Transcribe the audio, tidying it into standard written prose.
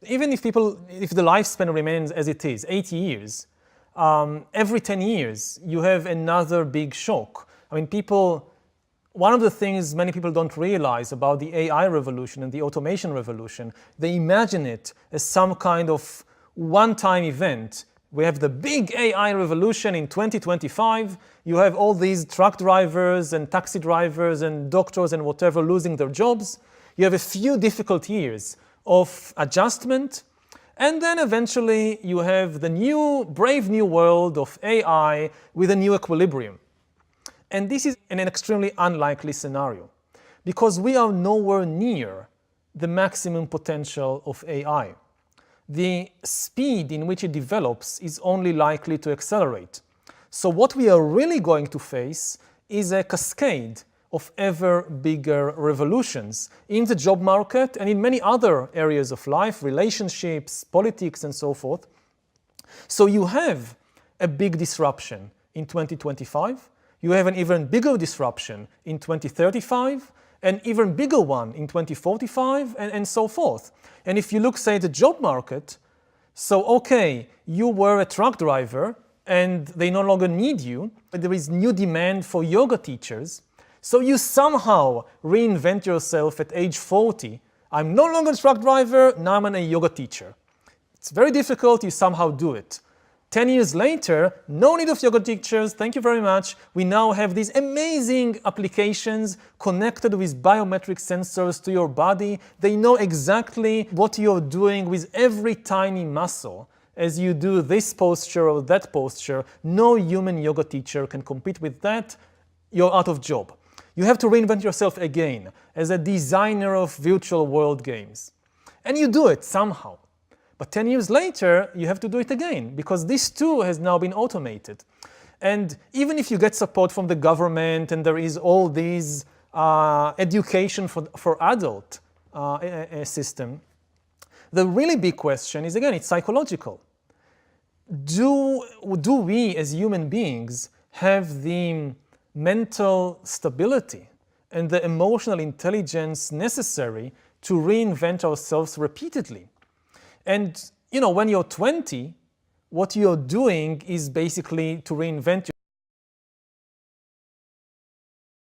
Even if the lifespan remains as it is, 80 years, every 10 years you have another big shock. I mean, one of the things many people don't realize about the AI revolution and the automation revolution, they imagine it as some kind of one-time event. We have the big AI revolution in 2025. You have all these truck drivers and taxi drivers and doctors and whatever losing their jobs. You have a few difficult years of adjustment, and then eventually you have the brave new world of AI with a new equilibrium. And this is an extremely unlikely scenario, because we are nowhere near the maximum potential of AI. The speed in which it develops is only likely to accelerate. So what we are really going to face is a cascade of ever bigger revolutions in the job market and in many other areas of life, relationships, politics, and so forth. So you have a big disruption in 2025. You have an even bigger disruption in 2035, an even bigger one in 2045, and so forth. And if you look, say, at the job market, so okay, you were a truck driver and they no longer need you, but there is new demand for yoga teachers. So you somehow reinvent yourself at age 40. I'm no longer a truck driver, now I'm a yoga teacher. It's very difficult, you somehow do it. 10 years later, no need of yoga teachers, thank you very much. We now have these amazing applications connected with biometric sensors to your body. They know exactly what you're doing with every tiny muscle. As you do this posture or that posture, no human yoga teacher can compete with that. You're out of job. You have to reinvent yourself again as a designer of virtual world games. And you do it somehow. But 10 years later, you have to do it again, because this too has now been automated. And even if you get support from the government and there is all these education for adult system, the really big question is, again, it's psychological. Do we as human beings have the mental stability and the emotional intelligence necessary to reinvent ourselves repeatedly? And, when you're 20, what you're doing is basically to reinvent